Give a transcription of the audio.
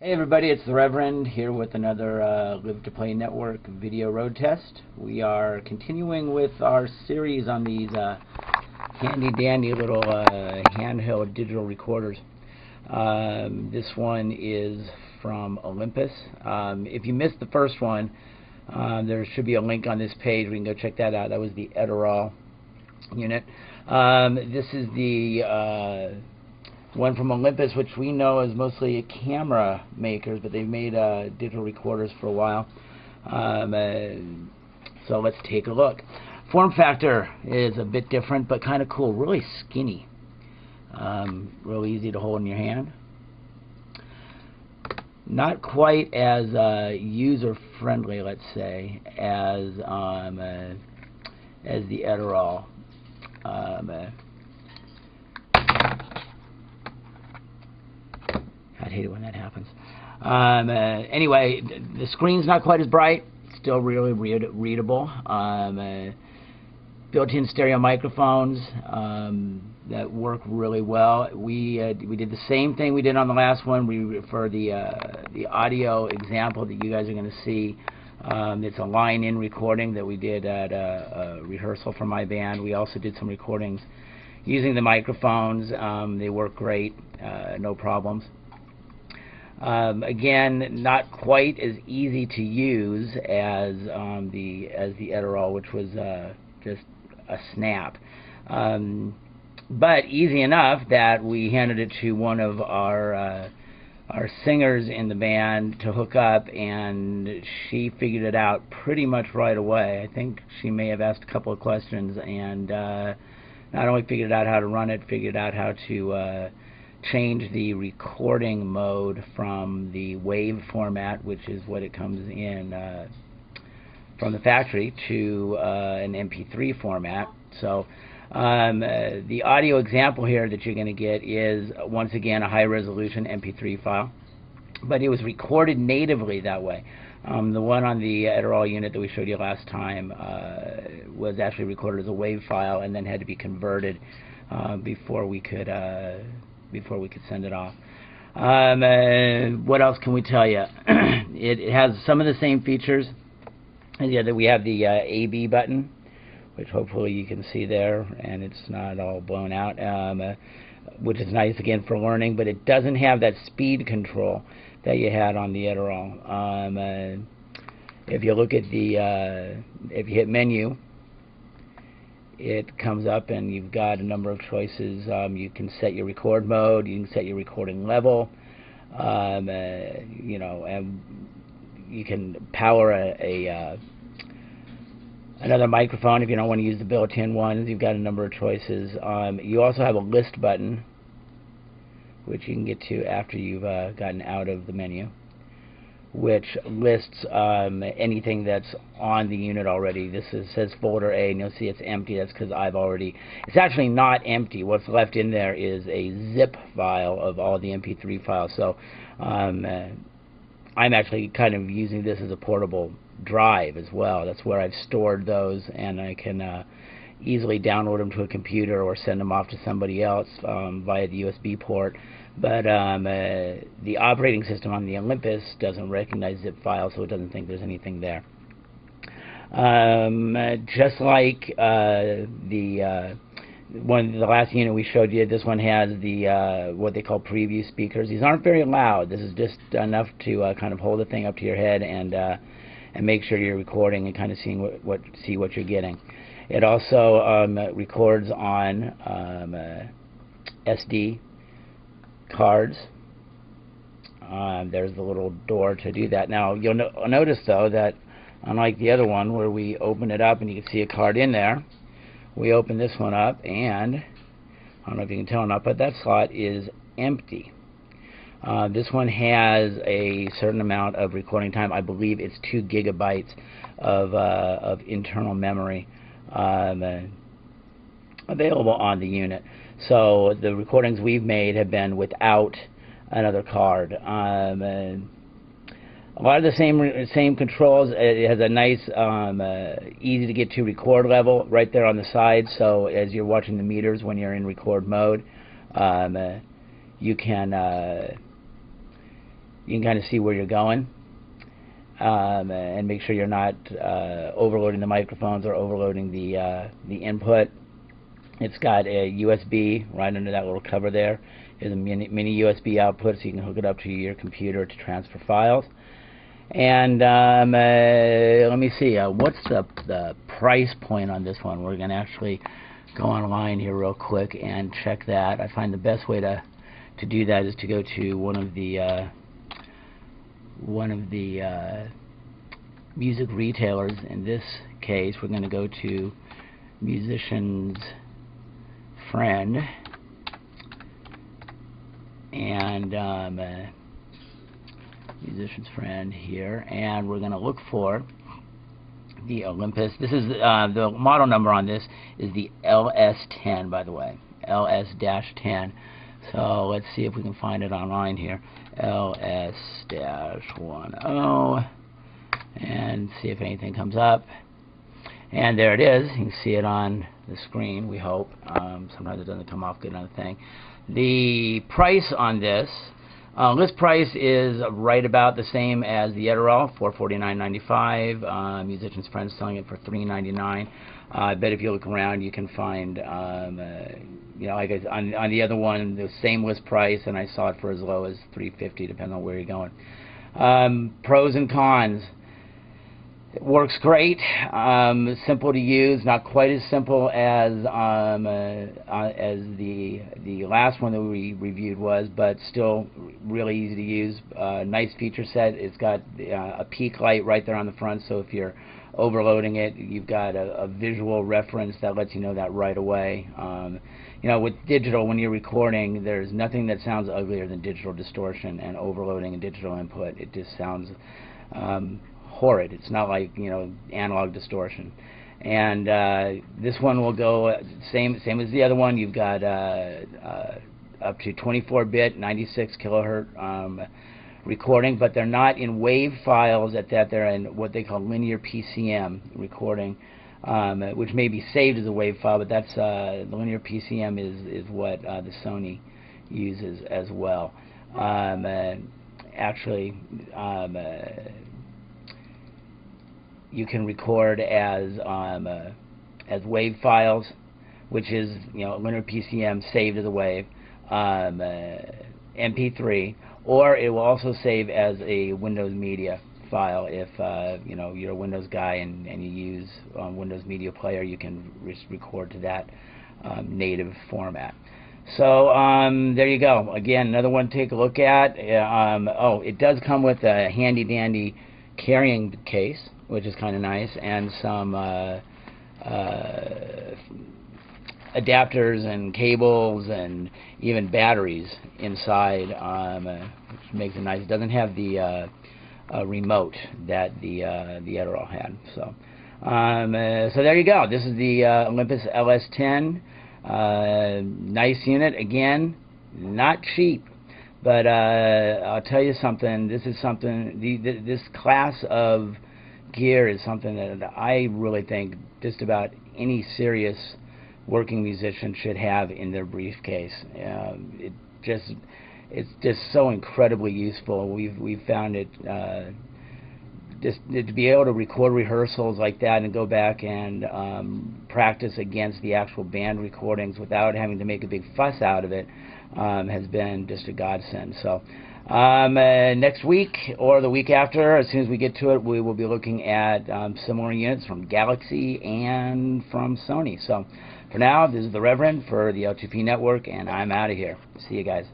Hey everybody, it's the Reverend here with another Live to Play Network video road test. We are continuing with our series on these handy dandy little handheld digital recorders. This one is from Olympus. If you missed the first one, there should be a link on this page. We can go check that out. That was the Adderall unit. This is the one from Olympus, which we know is mostly camera makers, but they've made digital recorders for a while. So let's take a look. Form factor is a bit different, but kind of cool. Really skinny. Real easy to hold in your hand. Not quite as user-friendly, let's say, as the Adderall. I hate it when that happens. Anyway, the screen's not quite as bright. Still really readable. Built-in stereo microphones that work really well. We did the same thing we did on the last one. For the audio example that you guys are going to see, it's a line-in recording that we did at a rehearsal for my band. We also did some recordings using the microphones. They work great, no problems. Again, not quite as easy to use as the Adderall, which was just a snap, but easy enough that we handed it to one of our singers in the band to hook up, and she figured it out pretty much right away. I think she may have asked a couple of questions, and not only figured out how to run it, figured out how to change the recording mode from the WAV format, which is what it comes in from the factory, to an MP3 format. So the audio example here that you're going to get is once again a high-resolution MP3 file, but it was recorded natively that way. The one on the Adderall unit that we showed you last time was actually recorded as a WAV file and then had to be converted before we could send it off. What else can we tell you? It has some of the same features. Yeah, that we have the AB button, which hopefully you can see there, and it's not all blown out, which is nice again for learning. But it doesn't have that speed control that you had on the Adderall. If you look at if you hit menu, it comes up and you've got a number of choices. You can set your record mode, you can set your recording level, you know, and you can power another microphone if you don't want to use the built-in ones. You've got a number of choices. You also have a list button, which you can get to after you've gotten out of the menu, which lists anything that's on the unit already. This says folder A, and you'll see it's empty. That's because it's actually not empty. What's left in there is a zip file of all the MP3 files. So I'm actually kind of using this as a portable drive as well. That's where I've stored those, and I can easily download them to a computer or send them off to somebody else via the USB port. But the operating system on the Olympus doesn't recognize zip files, so it doesn't think there's anything there. Just like the last unit we showed you, this one has the what they call preview speakers. These aren't very loud. This is just enough to kind of hold the thing up to your head and make sure you're recording and kind of see what you're getting. It also records on SD cards. There's the little door to do that. Now you'll notice though that unlike the other one where we open it up and you can see a card in there, we open this one up and I don't know if you can tell or not, but that slot is empty. This one has a certain amount of recording time. I believe it's 2 gigabytes of internal memory available on the unit. So the recordings we've made have been without another card. A lot of the same controls. It has a nice, easy to get to record level right there on the side. So as you're watching the meters when you're in record mode, you can you can kind of see where you're going, and make sure you're not overloading the microphones or overloading the input. It's got a USB right under that little cover there. There's a mini USB output, so you can hook it up to your computer to transfer files. And let me see, what's the price point on this one? We're going to actually go online here real quick and check that. I find the best way to do that is to go to one of the music retailers. In this case, we're going to go to Musician's Friend, and Musician's Friend here, and we're going to look for the Olympus. This is the model number on this is the LS10, by the way, LS-10. So let's see if we can find it online here, LS-10, and see if anything comes up. And there it is. You can see it on the screen, we hope. Sometimes it doesn't come off good on the thing. The price on this, list price is right about the same as the Edirol, $449.95. Musician's Friend selling it for $399. I bet if you look around, you can find, you know, like on the other one, the same list price, and I saw it for as low as $350, depending on where you're going. Pros and cons. It works great. Simple to use, not quite as simple as the last one that we reviewed was, but still really easy to use. Nice feature set. It's got a peak light right there on the front, so if you're overloading it, you've got a visual reference that lets you know that right away. You know, with digital, when you're recording, there's nothing that sounds uglier than digital distortion and overloading a digital input. It just sounds horrid. It's not like, you know, analog distortion. And this one will go same as the other one. You've got up to 24-bit 96 kilohertz recording, but they're not in WAV files at that. They're in what they call linear PCM recording, which may be saved as a WAV file, but that's the linear PCM is what the Sony uses as well. Actually, you can record as WAV files, which is, you know, linear PCM saved as a WAV, MP3, or it will also save as a Windows Media file. If you know, you're a Windows guy and you use Windows Media Player, you can record to that native format. So there you go. Again, another one to take a look at. Oh, it does come with a handy dandy carrying case, which is kind of nice, and some adapters and cables and even batteries inside, which makes it nice. It doesn't have the remote that the Edirol had. So there you go. This is the Olympus LS10. Nice unit. Again, not cheap. But I'll tell you something. This is something. This class of gear is something that I really think just about any serious working musician should have in their briefcase. It's just so incredibly useful. We've found it just to be able to record rehearsals like that and go back and practice against the actual band recordings without having to make a big fuss out of it has been just a godsend. So next week or the week after, as soon as we get to it, we will be looking at similar units from Galaxy and from Sony. So for now, this is the Reverend for the L2P Network, and I'm out of here. See you guys.